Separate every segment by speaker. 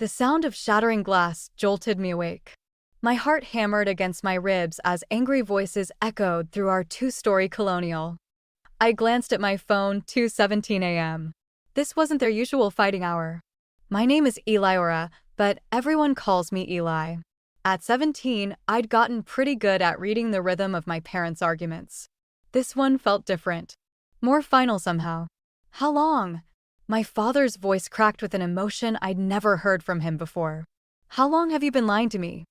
Speaker 1: The sound of shattering glass jolted me awake. My heart hammered against my ribs as angry voices echoed through our two-story colonial. I glanced at my phone, 2:17 a.m. This wasn't their usual fighting hour. My name is Eliora, but everyone calls me Eli. At 17, I'd gotten pretty good at reading the rhythm of my parents' arguments. This one felt different. More final somehow. How long? My father's voice cracked with an emotion I'd never heard from him before. How long have you been lying to me?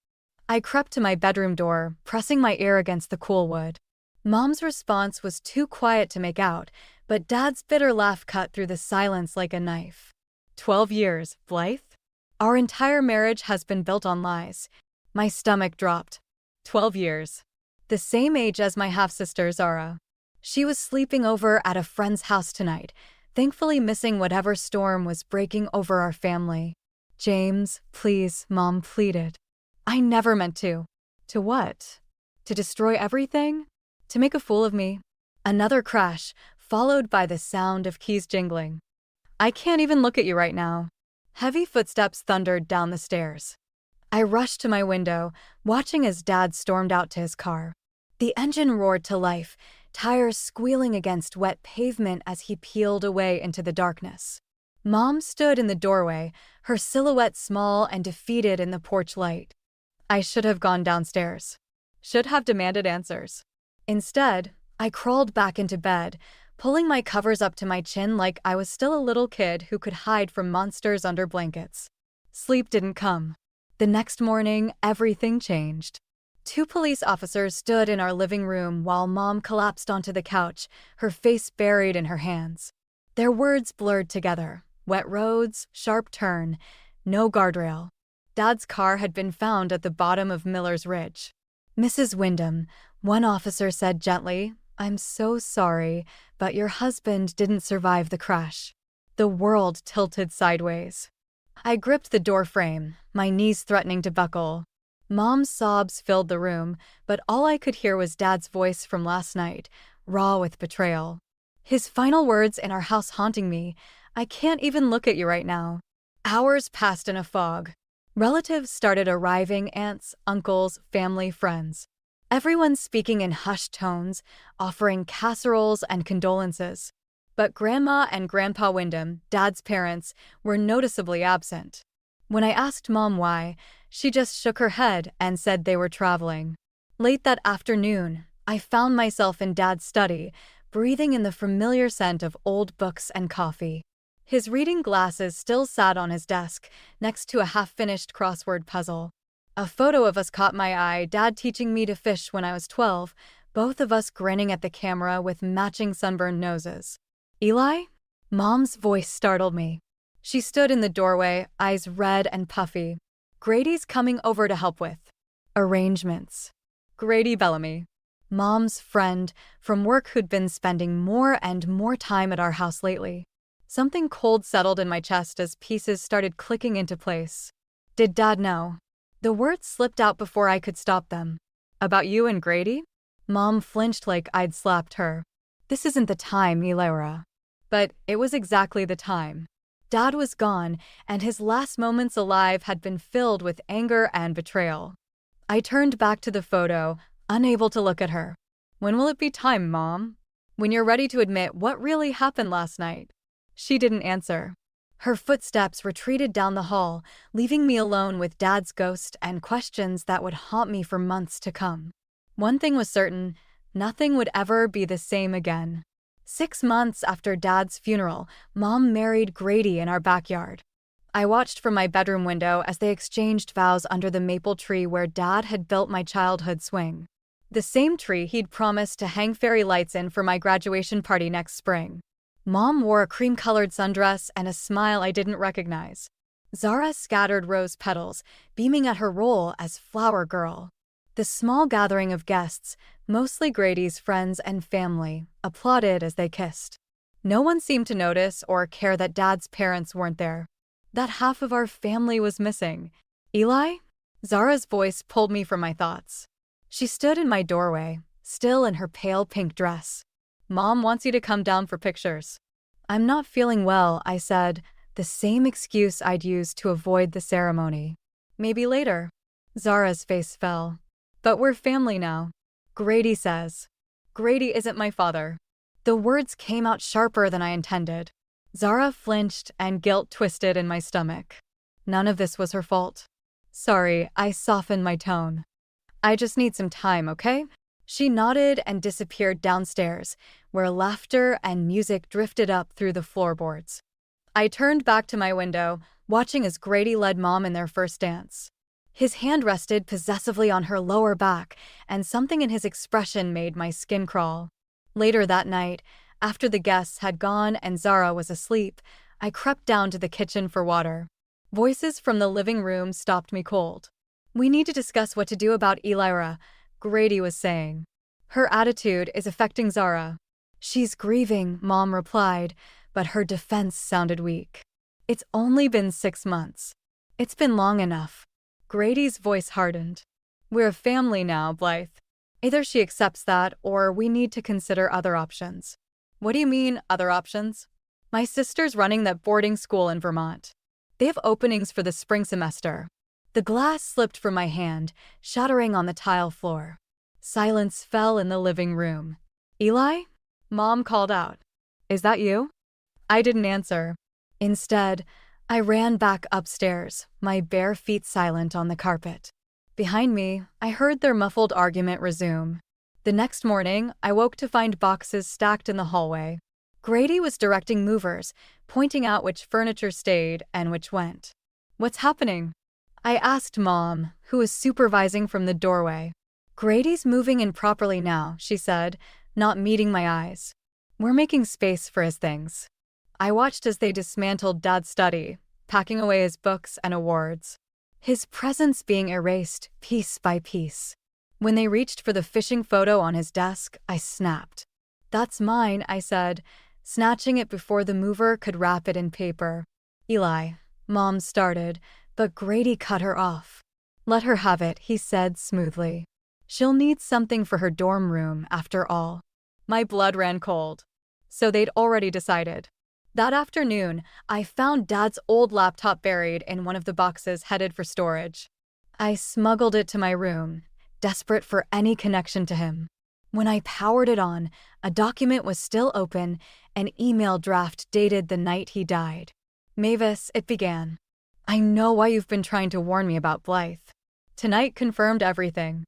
Speaker 1: I crept to my bedroom door, pressing my ear against the cool wood. Mom's response was too quiet to make out, but Dad's bitter laugh cut through the silence like a knife. 12 years, Blythe? Our entire marriage has been built on lies. My stomach dropped. 12 years. The same age as my half-sister Zara. She was sleeping over at a friend's house tonight, thankfully missing whatever storm was breaking over our family. James, please, Mom pleaded. I never meant to. To what? To destroy everything? To make a fool of me? Another crash, followed by the sound of keys jingling. I can't even look at you right now. Heavy footsteps thundered down the stairs. I rushed to my window, watching as Dad stormed out to his car. The engine roared to life, tires squealing against wet pavement as he peeled away into the darkness. Mom stood in the doorway, her silhouette small and defeated in the porch light. I should have gone downstairs. Should have demanded answers. Instead, I crawled back into bed, pulling my covers up to my chin like I was still a little kid who could hide from monsters under blankets. Sleep didn't come. The next morning, everything changed. 2 police officers stood in our living room while Mom collapsed onto the couch, her face buried in her hands. Their words blurred together. Wet roads, sharp turn, no guardrail. Dad's car had been found at the bottom of Miller's Ridge. Mrs. Wyndham, one officer said gently, I'm so sorry, but your husband didn't survive the crash. The world tilted sideways. I gripped the door frame, my knees threatening to buckle. Mom's sobs filled the room, but all I could hear was Dad's voice from last night, raw with betrayal. His final words in our house haunting me, I can't even look at you right now. Hours passed in a fog. Relatives started arriving, aunts, uncles, family, friends. Everyone speaking in hushed tones, offering casseroles and condolences. But Grandma and Grandpa Wyndham, Dad's parents, were noticeably absent. When I asked Mom why, she just shook her head and said they were traveling. Late that afternoon, I found myself in Dad's study, breathing in the familiar scent of old books and coffee. His reading glasses still sat on his desk, next to a half-finished crossword puzzle. A photo of us caught my eye, Dad teaching me to fish when I was 12, both of us grinning at the camera with matching sunburned noses. Eli? Mom's voice startled me. She stood in the doorway, eyes red and puffy. Grady's coming over to help with arrangements. Grady Bellamy. Mom's friend from work who'd been spending more and more time at our house lately. Something cold settled in my chest as pieces started clicking into place. Did Dad know? The words slipped out before I could stop them. About you and Grady? Mom flinched like I'd slapped her. This isn't the time, Eliora. But it was exactly the time. Dad was gone, and his last moments alive had been filled with anger and betrayal. I turned back to the photo, unable to look at her. When will it be time, Mom? When you're ready to admit what really happened last night? She didn't answer. Her footsteps retreated down the hall, leaving me alone with Dad's ghost and questions that would haunt me for months to come. One thing was certain, nothing would ever be the same again. 6 months after Dad's funeral, Mom married Grady in our backyard. I watched from my bedroom window as they exchanged vows under the maple tree where Dad had built my childhood swing. The same tree he'd promised to hang fairy lights in for my graduation party next spring. Mom wore a cream-colored sundress and a smile I didn't recognize. Zara scattered rose petals, beaming at her role as flower girl. The small gathering of guests, mostly Grady's friends and family, applauded as they kissed. No one seemed to notice or care that Dad's parents weren't there. That half of our family was missing. Eli? Zara's voice pulled me from my thoughts. She stood in my doorway, still in her pale pink dress. Mom wants you to come down for pictures. I'm not feeling well, I said, the same excuse I'd used to avoid the ceremony. Maybe later. Zara's face fell. But we're family now. Grady says. Grady isn't my father. The words came out sharper than I intended. Zara flinched and guilt twisted in my stomach. None of this was her fault. Sorry, I softened my tone. I just need some time, okay? She nodded and disappeared downstairs, where laughter and music drifted up through the floorboards. I turned back to my window, watching as Grady led Mom in their first dance. His hand rested possessively on her lower back, and something in his expression made my skin crawl. Later that night, after the guests had gone and Zara was asleep, I crept down to the kitchen for water. Voices from the living room stopped me cold. We need to discuss what to do about Elira, Grady was saying. Her attitude is affecting Zara. She's grieving, Mom replied, but her defense sounded weak. It's only been 6 months. It's been long enough. Grady's voice hardened. We're a family now, Blythe. Either she accepts that, or we need to consider other options. What do you mean, other options? My sister's running that boarding school in Vermont. They have openings for the spring semester. The glass slipped from my hand, shattering on the tile floor. Silence fell in the living room. Eli? Mom called out. Is that you? I didn't answer. Instead, I ran back upstairs, my bare feet silent on the carpet. Behind me, I heard their muffled argument resume. The next morning, I woke to find boxes stacked in the hallway. Grady was directing movers, pointing out which furniture stayed and which went. What's happening? I asked Mom, who was supervising from the doorway. Grady's moving in properly now, she said, not meeting my eyes. We're making space for his things. I watched as they dismantled Dad's study, packing away his books and awards. His presence being erased piece by piece. When they reached for the fishing photo on his desk, I snapped. That's mine, I said, snatching it before the mover could wrap it in paper. Eli, Mom started, but Grady cut her off. Let her have it, he said smoothly. She'll need something for her dorm room, after all. My blood ran cold. So they'd already decided. That afternoon, I found Dad's old laptop buried in one of the boxes headed for storage. I smuggled it to my room, desperate for any connection to him. When I powered it on, a document was still open, an email draft dated the night he died. Mavis, it began. I know why you've been trying to warn me about Blythe. Tonight confirmed everything.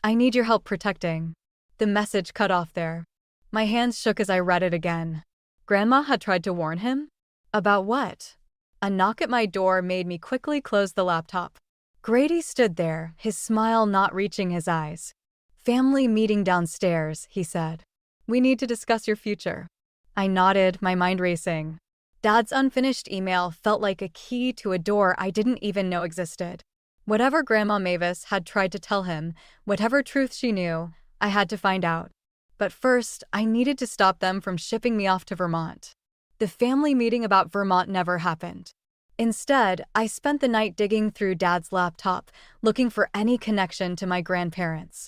Speaker 1: I need your help protecting. The message cut off there. My hands shook as I read it again. Grandma had tried to warn him? About what? A knock at my door made me quickly close the laptop. Grady stood there, his smile not reaching his eyes. Family meeting downstairs, he said. We need to discuss your future. I nodded, my mind racing. Dad's unfinished email felt like a key to a door I didn't even know existed. Whatever Grandma Mavis had tried to tell him, whatever truth she knew, I had to find out. But first, I needed to stop them from shipping me off to Vermont. The family meeting about Vermont never happened. Instead, I spent the night digging through Dad's laptop, looking for any connection to my grandparents.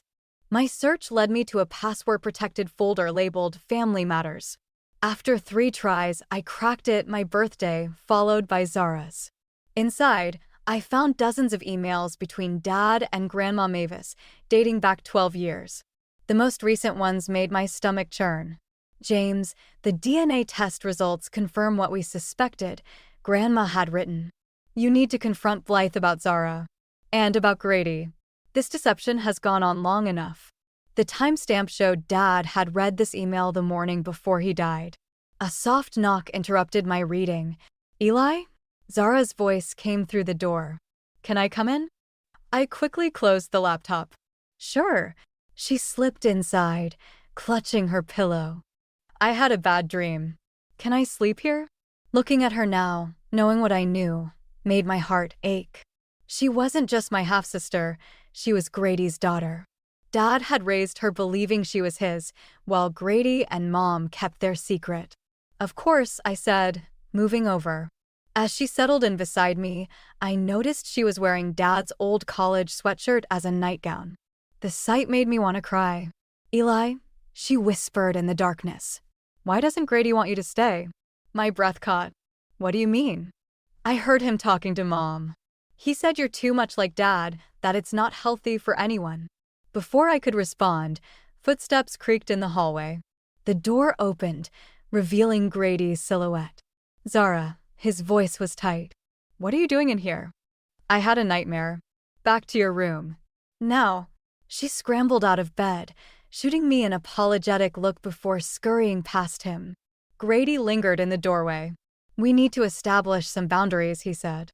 Speaker 1: My search led me to a password-protected folder labeled Family Matters. After 3 tries, I cracked it my birthday, followed by Zara's. Inside, I found dozens of emails between Dad and Grandma Mavis, dating back 12 years. The most recent ones made my stomach churn. James, the DNA test results confirm what we suspected, Grandma had written. You need to confront Blythe about Zara. And about Grady. This deception has gone on long enough. The timestamp showed Dad had read this email the morning before he died. A soft knock interrupted my reading. Eli? Zara's voice came through the door. Can I come in? I quickly closed the laptop. Sure. She slipped inside, clutching her pillow. I had a bad dream. Can I sleep here? Looking at her now, knowing what I knew, made my heart ache. She wasn't just my half-sister, she was Grady's daughter. Dad had raised her believing she was his, while Grady and Mom kept their secret. Of course, I said, moving over. As she settled in beside me, I noticed she was wearing Dad's old college sweatshirt as a nightgown. The sight made me want to cry. Eli, she whispered in the darkness. Why doesn't Grady want you to stay? My breath caught. What do you mean? I heard him talking to Mom. He said you're too much like Dad, that it's not healthy for anyone. Before I could respond, footsteps creaked in the hallway. The door opened, revealing Grady's silhouette. Zara, his voice was tight. What are you doing in here? I had a nightmare. Back to your room. Now. She scrambled out of bed, shooting me an apologetic look before scurrying past him. Grady lingered in the doorway. We need to establish some boundaries, he said.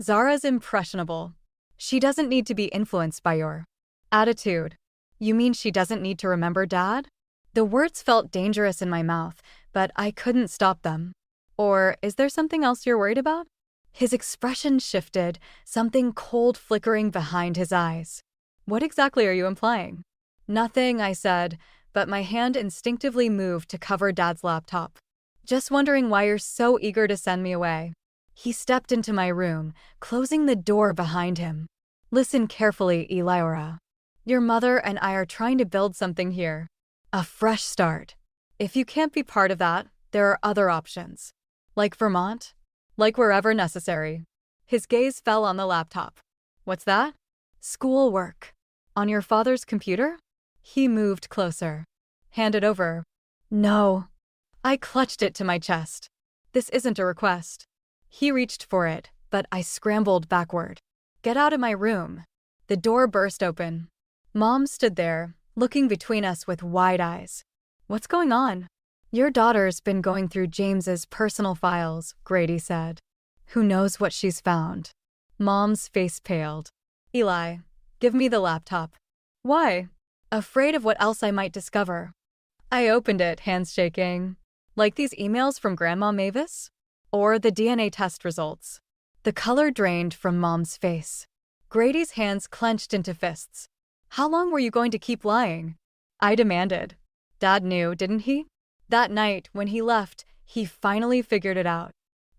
Speaker 1: Zara's impressionable. She doesn't need to be influenced by your attitude. You mean she doesn't need to remember Dad? The words felt dangerous in my mouth, but I couldn't stop them. Or is there something else you're worried about? His expression shifted, something cold flickering behind his eyes. What exactly are you implying? Nothing, I said, but my hand instinctively moved to cover Dad's laptop. Just wondering why you're so eager to send me away. He stepped into my room, closing the door behind him. Listen carefully, Eliora. Your mother and I are trying to build something here. A fresh start. If you can't be part of that, there are other options. Like Vermont? Like wherever necessary. His gaze fell on the laptop. What's that? Schoolwork. On your father's computer? He moved closer. Hand it over. No. I clutched it to my chest. This isn't a request. He reached for it, but I scrambled backward. Get out of my room. The door burst open. Mom stood there, looking between us with wide eyes. What's going on? Your daughter's been going through James's personal files, Grady said. Who knows what she's found? Mom's face paled. Eli, give me the laptop. Why? Afraid of what else I might discover. I opened it, hands shaking. Like these emails from Grandma Mavis? Or the DNA test results. The color drained from Mom's face. Grady's hands clenched into fists. How long were you going to keep lying? I demanded. Dad knew, didn't he? That night, when he left, he finally figured it out.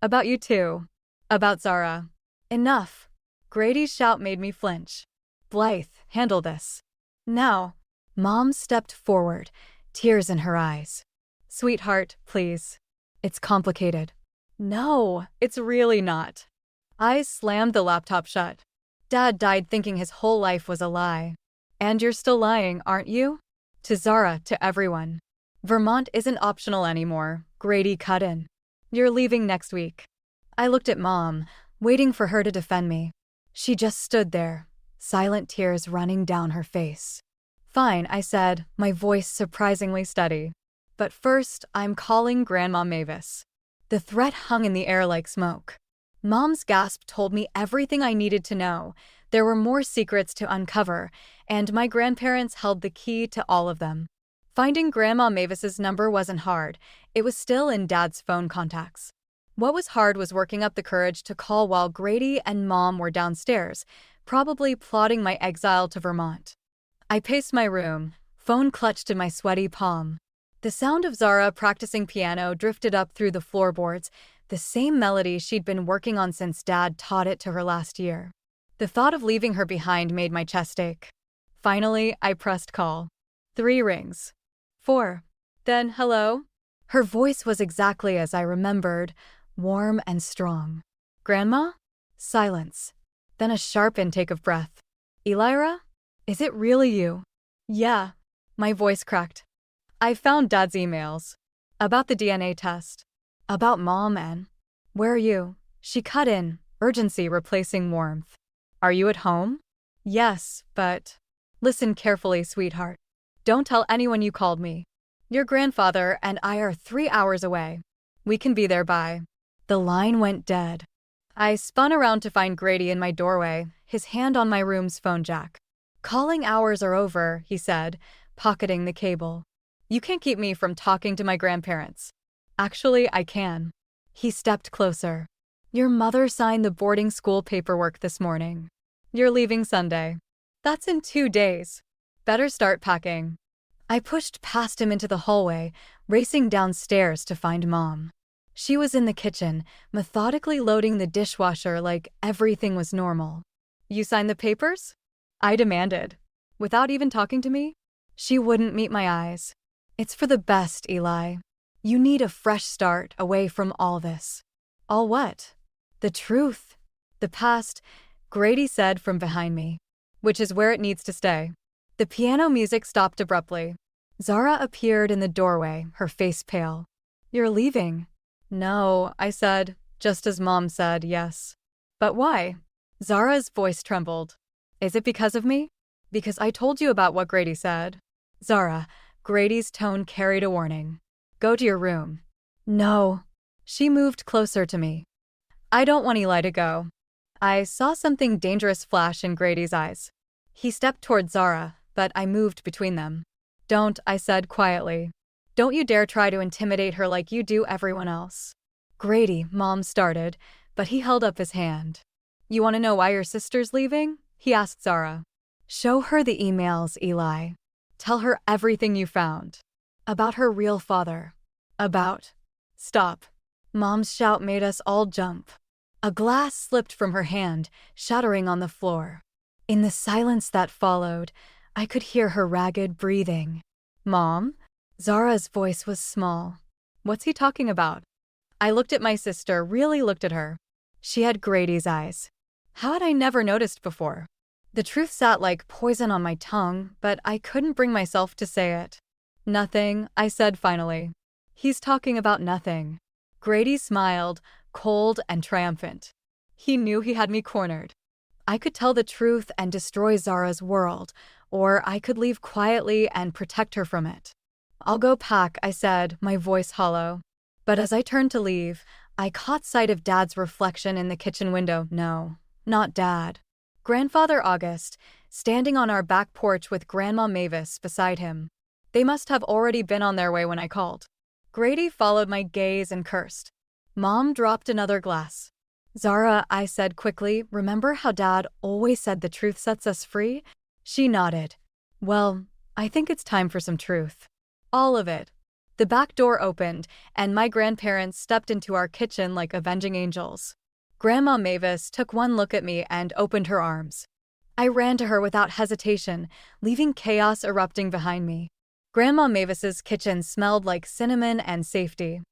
Speaker 1: About you too. About Zara. Enough. Grady's shout made me flinch. Blythe, handle this. Now. Mom stepped forward, tears in her eyes. Sweetheart, please. It's complicated. No, it's really not. I slammed the laptop shut. Dad died thinking his whole life was a lie. And you're still lying, aren't you? To Zara, to everyone. Vermont isn't optional anymore, Grady cut in. You're leaving next week. I looked at Mom, waiting for her to defend me. She just stood there, silent tears running down her face. Fine, I said, my voice surprisingly steady. But first, I'm calling Grandma Mavis. The threat hung in the air like smoke. Mom's gasp told me everything I needed to know. There were more secrets to uncover, and my grandparents held the key to all of them. Finding Grandma Mavis's number wasn't hard. It was still in Dad's phone contacts. What was hard was working up the courage to call while Grady and Mom were downstairs, probably plotting my exile to Vermont. I paced my room, phone clutched in my sweaty palm. The sound of Zara practicing piano drifted up through the floorboards, the same melody she'd been working on since Dad taught it to her last year. The thought of leaving her behind made my chest ache. Finally, I pressed call. 3 rings. 4. Then, hello? Her voice was exactly as I remembered, warm and strong. Grandma? Silence. Then a sharp intake of breath. Elira? Is it really you? Yeah. My voice cracked. I found Dad's emails. About the DNA test. About Mom and... Where are you? She cut in, urgency replacing warmth. Are you at home? Yes, but... Listen carefully, sweetheart. Don't tell anyone you called me. Your grandfather and I are 3 hours away. We can be there by... The line went dead. I spun around to find Grady in my doorway, his hand on my room's phone jack. Calling hours are over, he said, pocketing the cable. You can't keep me from talking to my grandparents. Actually, I can. He stepped closer. Your mother signed the boarding school paperwork this morning. You're leaving Sunday. That's in 2 days. Better start packing. I pushed past him into the hallway, racing downstairs to find Mom. She was in the kitchen, methodically loading the dishwasher like everything was normal. You signed the papers? I demanded. Without even talking to me? She wouldn't meet my eyes. It's for the best, Eli. You need a fresh start away from all this. All what? The truth. The past, Grady said from behind me. Which is where it needs to stay. The piano music stopped abruptly. Zara appeared in the doorway, her face pale. You're leaving? No, I said, just as Mom said yes. But why? Zara's voice trembled. Is it because of me? Because I told you about what Grady said. Zara, Grady's tone carried a warning. Go to your room. No. She moved closer to me. I don't want Eli to go. I saw something dangerous flash in Grady's eyes. He stepped toward Zara, but I moved between them. Don't, I said quietly. Don't you dare try to intimidate her like you do everyone else. Grady, Mom started, but he held up his hand. You want to know why your sister's leaving? He asked Zara. Show her the emails, Eli. Tell her everything you found. About her real father. Stop. Mom's shout made us all jump. A glass slipped from her hand, shattering on the floor. In the silence that followed, I could hear her ragged breathing. Mom? Zara's voice was small. What's he talking about? I looked at my sister, really looked at her. She had Grady's eyes. How had I never noticed before? The truth sat like poison on my tongue, but I couldn't bring myself to say it. Nothing, I said finally. He's talking about nothing. Grady smiled, cold and triumphant. He knew he had me cornered. I could tell the truth and destroy Zara's world, or I could leave quietly and protect her from it. I'll go pack, I said, my voice hollow. But as I turned to leave, I caught sight of Dad's reflection in the kitchen window. No, not Dad. Grandfather August, standing on our back porch with Grandma Mavis beside him. They must have already been on their way when I called. Grady followed my gaze and cursed. Mom dropped another glass. Zara, I said quickly, remember how Dad always said the truth sets us free? She nodded. Well, I think it's time for some truth. All of it. The back door opened, and my grandparents stepped into our kitchen like avenging angels. Grandma Mavis took one look at me and opened her arms. I ran to her without hesitation, leaving chaos erupting behind me. Grandma Mavis's kitchen smelled like cinnamon and safety.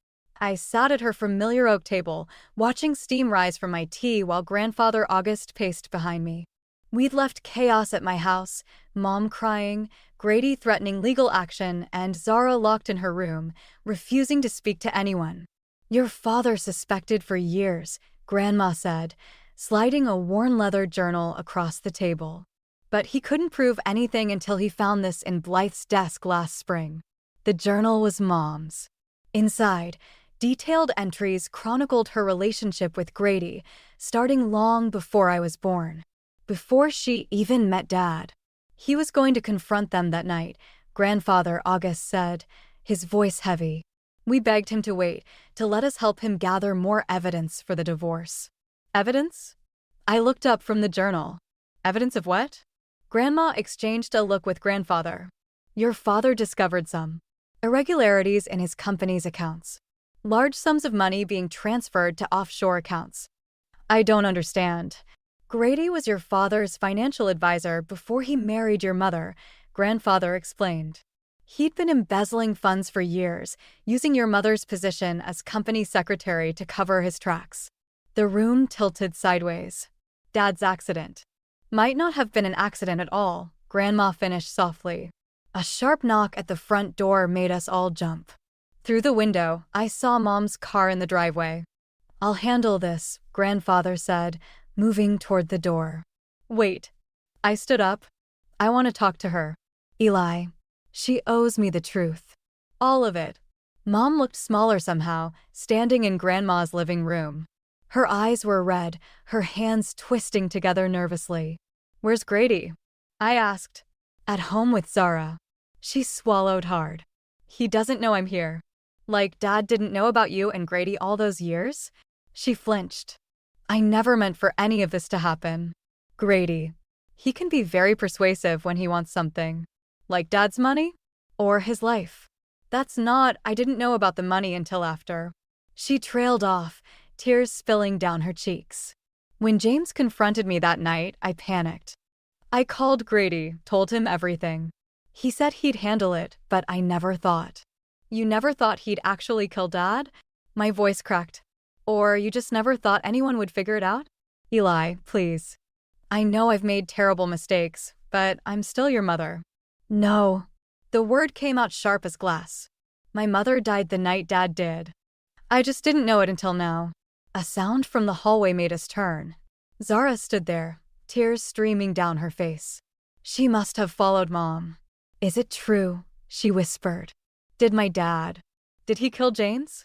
Speaker 1: I sat at her familiar oak table, watching steam rise from my tea while Grandfather August paced behind me. We'd left chaos at my house, Mom crying, Grady threatening legal action, and Zara locked in her room, refusing to speak to anyone. Your father suspected for years, Grandma said, sliding a worn leather journal across the table. But he couldn't prove anything until he found this in Blythe's desk last spring. The journal was Mom's. Inside, detailed entries chronicled her relationship with Grady, starting long before I was born. Before she even met Dad. He was going to confront them that night, Grandfather August said, his voice heavy. We begged him to wait, to let us help him gather more evidence for the divorce. Evidence? I looked up from the journal. Evidence of what? Grandma exchanged a look with Grandfather. Your father discovered some irregularities in his company's accounts. Large sums of money being transferred to offshore accounts. I don't understand. Grady was your father's financial advisor before he married your mother, Grandfather explained. He'd been embezzling funds for years, using your mother's position as company secretary to cover his tracks. The room tilted sideways. Dad's accident. Might not have been an accident at all, Grandma finished softly. A sharp knock at the front door made us all jump. Through the window, I saw Mom's car in the driveway. I'll handle this, Grandfather said, moving toward the door. Wait. I stood up. I want to talk to her. Eli. She owes me the truth. All of it. Mom looked smaller somehow, standing in Grandma's living room. Her eyes were red, her hands twisting together nervously. Where's Grady? I asked. At home with Zara. She swallowed hard. He doesn't know I'm here. Like Dad didn't know about you and Grady all those years? She flinched. I never meant for any of this to happen. Grady. He can be very persuasive when he wants something. Like Dad's money? Or his life. That's not, I didn't know about the money until after. She trailed off, tears spilling down her cheeks. When James confronted me that night, I panicked. I called Grady, told him everything. He said he'd handle it, but I never thought. You never thought he'd actually kill Dad? My voice cracked. Or you just never thought anyone would figure it out? Eli, please. I know I've made terrible mistakes, but I'm still your mother. No. The word came out sharp as glass. My mother died the night Dad did. I just didn't know it until now. A sound from the hallway made us turn. Zara stood there, tears streaming down her face. She must have followed Mom. Is it true? She whispered. Did he kill James?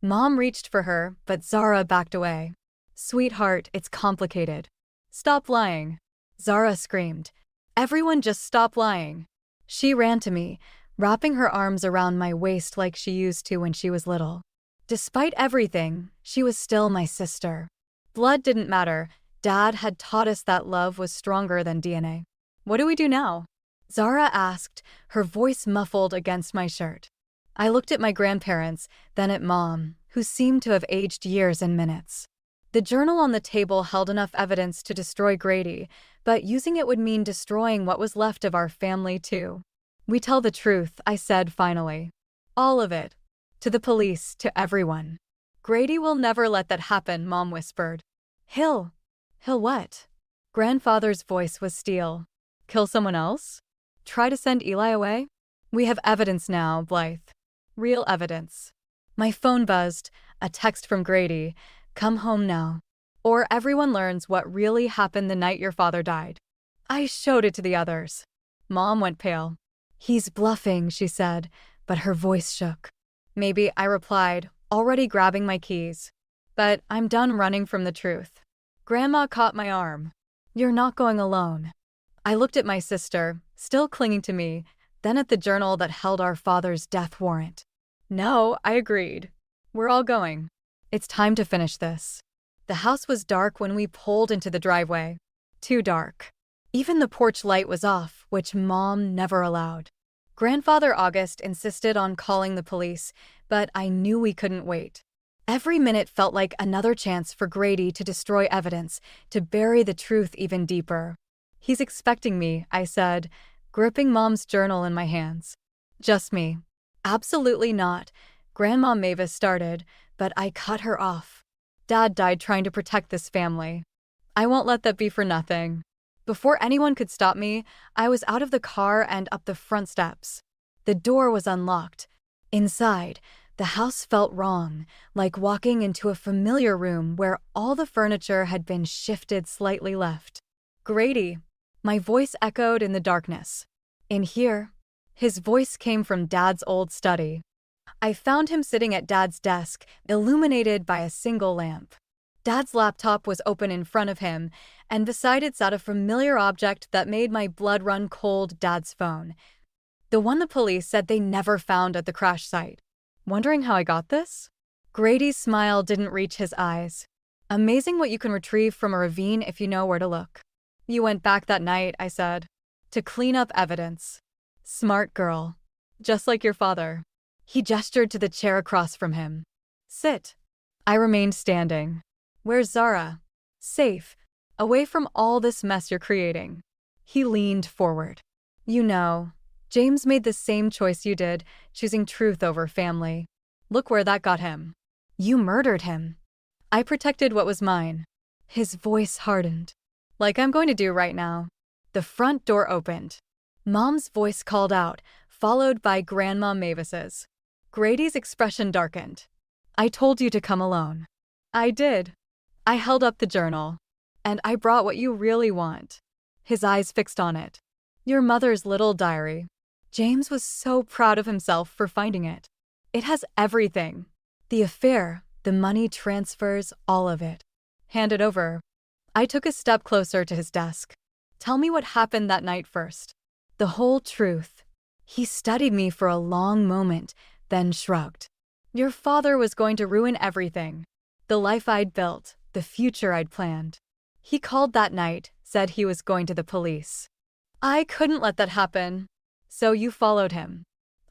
Speaker 1: Mom reached for her, but Zara backed away. Sweetheart, it's complicated. Stop lying. Zara screamed. Everyone just stop lying. She ran to me, wrapping her arms around my waist like she used to when she was little. Despite everything, she was still my sister. Blood didn't matter. Dad had taught us that love was stronger than DNA. What do we do now? Zara asked, her voice muffled against my shirt. I looked at my grandparents, then at Mom, who seemed to have aged years in minutes. The journal on the table held enough evidence to destroy Grady, but using it would mean destroying what was left of our family too. We tell the truth, I said finally. All of it. To the police, to everyone. Grady will never let that happen, Mom whispered. He'll what? Grandfather's voice was steel. Kill someone else? Try to send Eli away? We have evidence now, Blythe. Real evidence. My phone buzzed, a text from Grady. Come home now. Or everyone learns what really happened the night your father died. I showed it to the others. Mom went pale. He's bluffing, she said, but her voice shook. Maybe, I replied, already grabbing my keys. But I'm done running from the truth. Grandma caught my arm. You're not going alone. I looked at my sister, still clinging to me, then at the journal that held our father's death warrant. No, I agreed. We're all going. It's time to finish this. The house was dark when we pulled into the driveway. Too dark. Even the porch light was off, which Mom never allowed. Grandfather August insisted on calling the police, but I knew we couldn't wait. Every minute felt like another chance for Grady to destroy evidence, to bury the truth even deeper. He's expecting me, I said, gripping Mom's journal in my hands. Just me. Absolutely not. Grandma Mavis started, but I cut her off. Dad died trying to protect this family. I won't let that be for nothing. Before anyone could stop me, I was out of the car and up the front steps. The door was unlocked. Inside, the house felt wrong, like walking into a familiar room where all the furniture had been shifted slightly left. Grady. My voice echoed in the darkness. In here. His voice came from Dad's old study. I found him sitting at Dad's desk, illuminated by a single lamp. Dad's laptop was open in front of him, and beside it sat a familiar object that made my blood run cold. Dad's phone. The one the police said they never found at the crash site. Wondering how I got this? Grady's smile didn't reach his eyes. Amazing what you can retrieve from a ravine if you know where to look. You went back that night, I said, to clean up evidence. Smart girl. Just like your father. He gestured to the chair across from him. Sit. I remained standing. Where's Zara? Safe. Away from all this mess you're creating. He leaned forward. You know, James made the same choice you did, choosing truth over family. Look where that got him. You murdered him. I protected what was mine. His voice hardened. Like I'm going to do right now. The front door opened. Mom's voice called out, followed by Grandma Mavis's. Grady's expression darkened. I told you to come alone. I did. I held up the journal. And I brought what you really want. His eyes fixed on it. Your mother's little diary. James was so proud of himself for finding it. It has everything. The affair, the money transfers, all of it. Hand it over. I took a step closer to his desk. Tell me what happened that night first. The whole truth. He studied me for a long moment, then shrugged. Your father was going to ruin everything. The life I'd built, the future I'd planned. He called that night, said he was going to the police. I couldn't let that happen. So you followed him.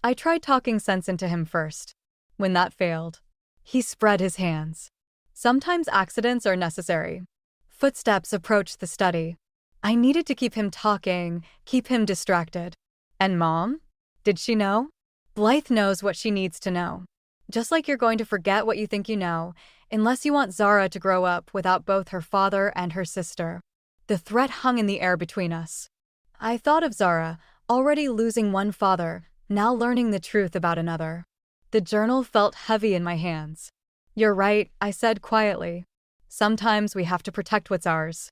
Speaker 1: I tried talking sense into him first. When that failed, he spread his hands. Sometimes accidents are necessary. Footsteps approached the study. I needed to keep him talking, keep him distracted. And Mom? Did she know? Blythe knows what she needs to know. Just like you're going to forget what you think you know, unless you want Zara to grow up without both her father and her sister. The threat hung in the air between us. I thought of Zara, already losing one father, now learning the truth about another. The journal felt heavy in my hands. "You're right," I said quietly. "Sometimes we have to protect what's ours."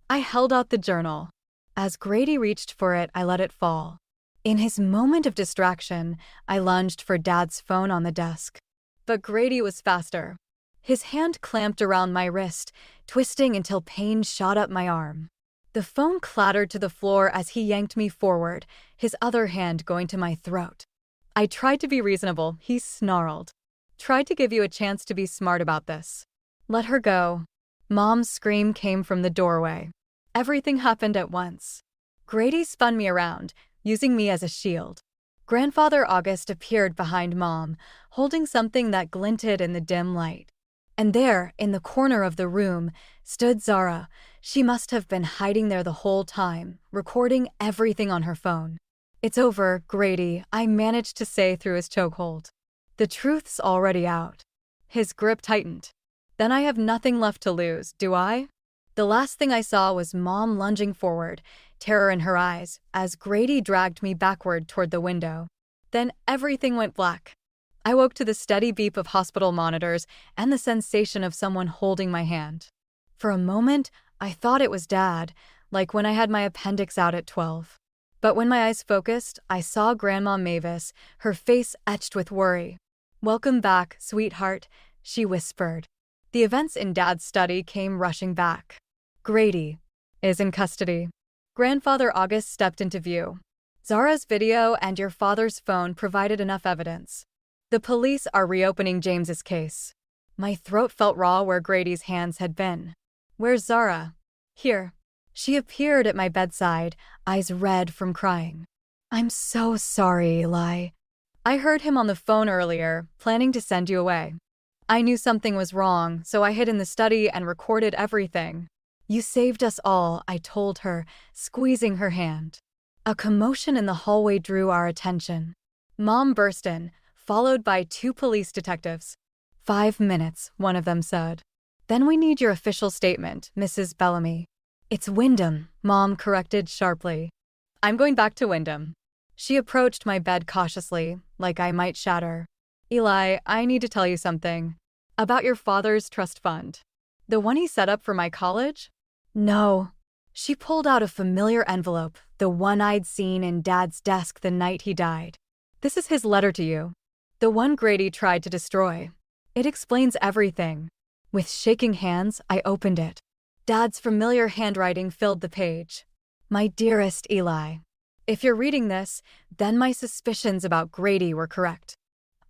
Speaker 1: I held out the journal. As Grady reached for it, I let it fall. In his moment of distraction, I lunged for Dad's phone on the desk. But Grady was faster. His hand clamped around my wrist, twisting until pain shot up my arm. The phone clattered to the floor as he yanked me forward, his other hand going to my throat. I tried to be reasonable, he snarled. "Tried to give you a chance to be smart about this." "Let her go." Mom's scream came from the doorway. Everything happened at once. Grady spun me around, using me as a shield. Grandfather August appeared behind Mom, holding something that glinted in the dim light. And there, in the corner of the room, stood Zara. She must have been hiding there the whole time, recording everything on her phone. "It's over, Grady," I managed to say through his chokehold. "The truth's already out." His grip tightened. "Then I have nothing left to lose, do I?" The last thing I saw was Mom lunging forward, terror in her eyes, as Grady dragged me backward toward the window. Then everything went black. I woke to the steady beep of hospital monitors and the sensation of someone holding my hand. For a moment, I thought it was Dad, like when I had my appendix out at 12. But when my eyes focused, I saw Grandma Mavis, her face etched with worry. "Welcome back, sweetheart," she whispered. The events in Dad's study came rushing back. "Grady is in custody." Grandfather August stepped into view. "Zara's video and your father's phone provided enough evidence. The police are reopening James's case." My throat felt raw where Grady's hands had been. "Where's Zara?" "Here." She appeared at my bedside, eyes red from crying. "I'm so sorry, Eli. I heard him on the phone earlier, planning to send you away. I knew something was wrong, so I hid in the study and recorded everything. You saved us all," I told her, squeezing her hand. A commotion in the hallway drew our attention. Mom burst in, followed by 2 police detectives. "5 minutes, one of them said. "Then we need your official statement, Mrs. Bellamy." "It's Wyndham," Mom corrected sharply. "I'm going back to Wyndham." She approached my bed cautiously, like I might shatter. "Eli, I need to tell you something. About your father's trust fund. The one he set up for my college?" "No." She pulled out a familiar envelope, the one I'd seen in Dad's desk the night he died. "This is his letter to you. The one Grady tried to destroy. It explains everything." With shaking hands, I opened it. Dad's familiar handwriting filled the page. "My dearest Eli, if you're reading this, then my suspicions about Grady were correct.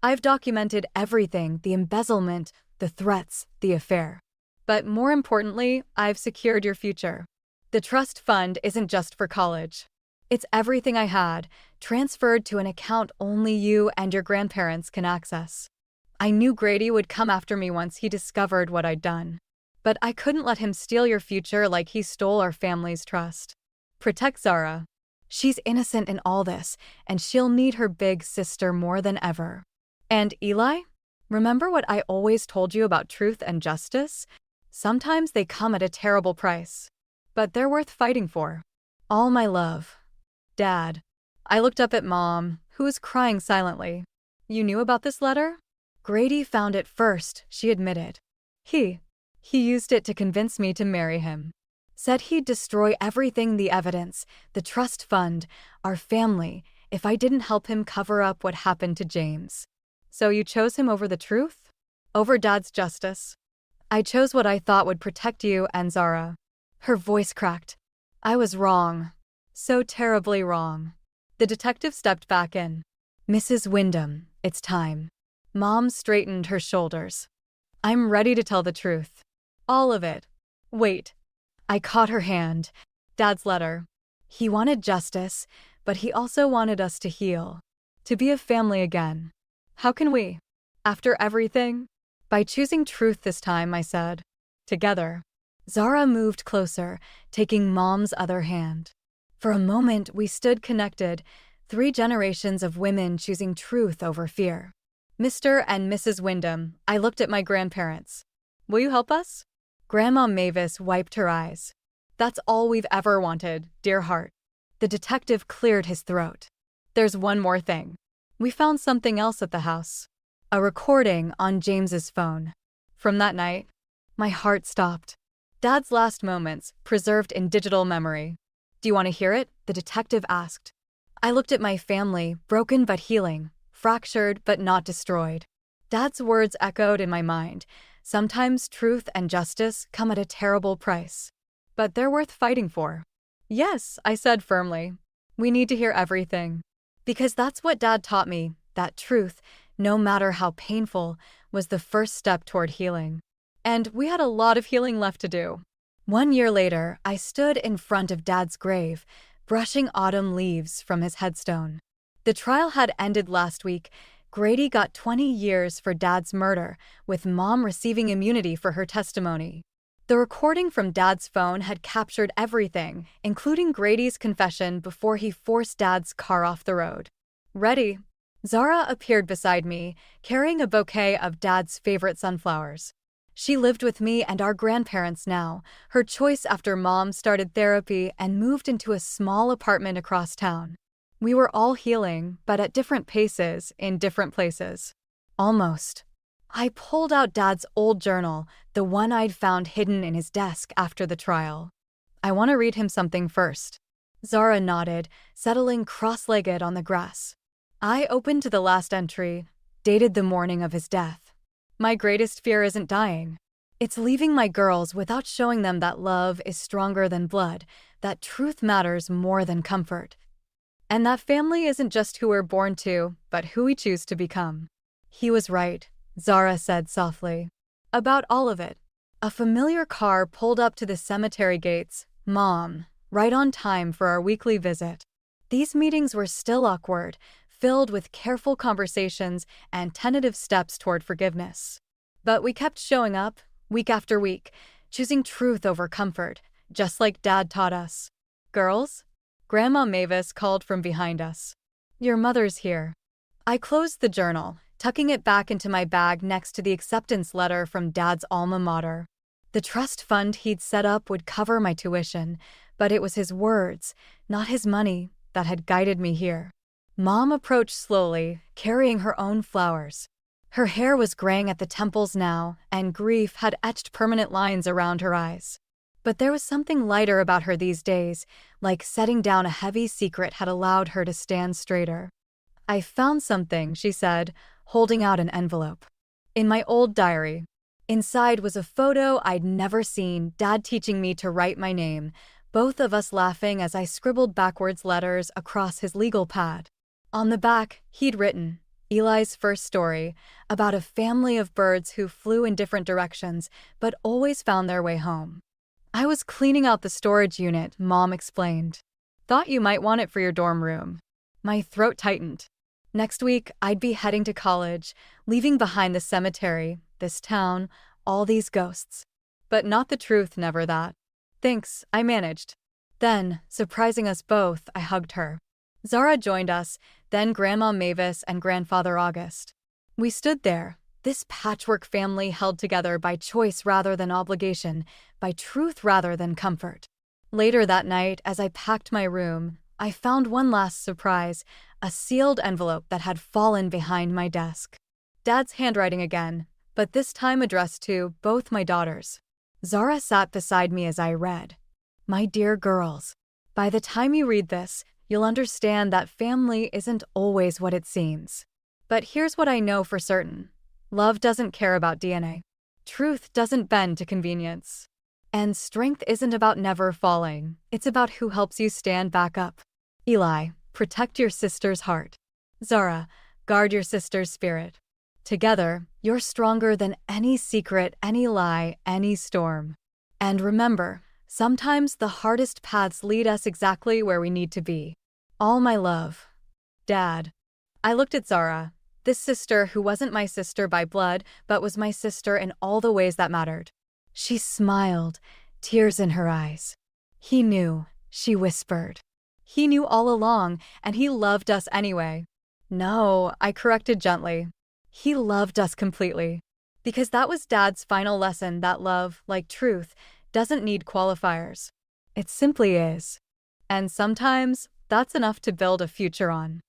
Speaker 1: I've documented everything, the embezzlement, the threats, the affair. But more importantly, I've secured your future. The trust fund isn't just for college. It's everything I had, transferred to an account only you and your grandparents can access. I knew Grady would come after me once he discovered what I'd done. But I couldn't let him steal your future like he stole our family's trust. Protect Zara. She's innocent in all this, and she'll need her big sister more than ever. And Eli? Remember what I always told you about truth and justice? Sometimes they come at a terrible price. But they're worth fighting for. All my love. Dad." I looked up at Mom, who was crying silently. "You knew about this letter?" "Grady found it first," she admitted. He used it to convince me to marry him. Said he'd destroy everything, the evidence, the trust fund, our family, if I didn't help him cover up what happened to James. So you chose him over the truth? Over Dad's justice? I chose what I thought would protect you and Zara." Her voice cracked. "I was wrong. So terribly wrong." The detective stepped back in. "Mrs. Wyndham, it's time." Mom straightened her shoulders. "I'm ready to tell the truth. All of it." "Wait." I caught her hand. "Dad's letter. He wanted justice, but he also wanted us to heal. To be a family again. How can we? After everything?" "By choosing truth this time," I said. "Together." Zara moved closer, taking Mom's other hand. For a moment, we stood connected, 3 generations of women choosing truth over fear. "Mr. and Mrs. Wyndham," I looked at my grandparents. Will you help us? Grandma Mavis wiped her eyes. That's all we've ever wanted, dear heart. The detective cleared his throat. There's one more thing. We found something else at the house. A recording on James's phone. From that night, my heart stopped. Dad's last moments, preserved in digital memory. Do you want to hear it? The detective asked. I looked at my family, broken but healing, fractured but not destroyed. Dad's words echoed in my mind. Sometimes truth and justice come at a terrible price. But they're worth fighting for. Yes, I said firmly. We need to hear everything. Because that's what Dad taught me, that truth, no matter how painful, was the first step toward healing. And we had a lot of healing left to do. 1 year later, I stood in front of Dad's grave, brushing autumn leaves from his headstone. The trial had ended last week. Grady got 20 years for Dad's murder, with Mom receiving immunity for her testimony. The recording from Dad's phone had captured everything, including Grady's confession before he forced Dad's car off the road. Ready? Zara appeared beside me, carrying a bouquet of Dad's favorite sunflowers. She lived with me and our grandparents now, her choice after Mom started therapy and moved into a small apartment across town. We were all healing, but at different paces, in different places. Almost. I pulled out Dad's old journal, the one I'd found hidden in his desk after the trial. I want to read him something first. Zara nodded, settling cross-legged on the grass. I opened to the last entry, dated the morning of his death. My greatest fear isn't dying. It's leaving my girls without showing them that love is stronger than blood, that truth matters more than comfort. And that family isn't just who we're born to, but who we choose to become. He was right, Zara said softly. About all of it. A familiar car pulled up to the cemetery gates, Mom, right on time for our weekly visit. These meetings were still awkward, filled with careful conversations and tentative steps toward forgiveness. But we kept showing up, week after week, choosing truth over comfort, just like Dad taught us. Girls? Grandma Mavis called from behind us. Your mother's here. I closed the journal, tucking it back into my bag next to the acceptance letter from Dad's alma mater. The trust fund he'd set up would cover my tuition, but it was his words, not his money, that had guided me here. Mom approached slowly, carrying her own flowers. Her hair was graying at the temples now, and grief had etched permanent lines around her eyes. But there was something lighter about her these days, like setting down a heavy secret had allowed her to stand straighter. I found something, she said, holding out an envelope. In my old diary. Inside was a photo I'd never seen, Dad teaching me to write my name, both of us laughing as I scribbled backwards letters across his legal pad. On the back, he'd written, Eli's first story, about a family of birds who flew in different directions, but always found their way home. I was cleaning out the storage unit, Mom explained. Thought you might want it for your dorm room. My throat tightened. Next week, I'd be heading to college, leaving behind the cemetery, this town, all these ghosts. But not the truth, never that. Thanks, I managed. Then, surprising us both, I hugged her. Zara joined us, then Grandma Mavis and Grandfather August. We stood there, this patchwork family held together by choice rather than obligation, by truth rather than comfort. Later that night, as I packed my room, I found one last surprise, a sealed envelope that had fallen behind my desk. Dad's handwriting again, but this time addressed to both my daughters. Zara sat beside me as I read. My dear girls, by the time you read this, you'll understand that family isn't always what it seems. But here's what I know for certain. Love doesn't care about DNA. Truth doesn't bend to convenience. And strength isn't about never falling. It's about who helps you stand back up. Eli, protect your sister's heart. Zara, guard your sister's spirit. Together, you're stronger than any secret, any lie, any storm. And remember, sometimes the hardest paths lead us exactly where we need to be. All my love. Dad. I looked at Zara, this sister who wasn't my sister by blood, but was my sister in all the ways that mattered. She smiled, tears in her eyes. He knew, she whispered. He knew all along, and he loved us anyway. No, I corrected gently. He loved us completely. Because that was Dad's final lesson that love, like truth, doesn't need qualifiers. It simply is. And sometimes, that's enough to build a future on.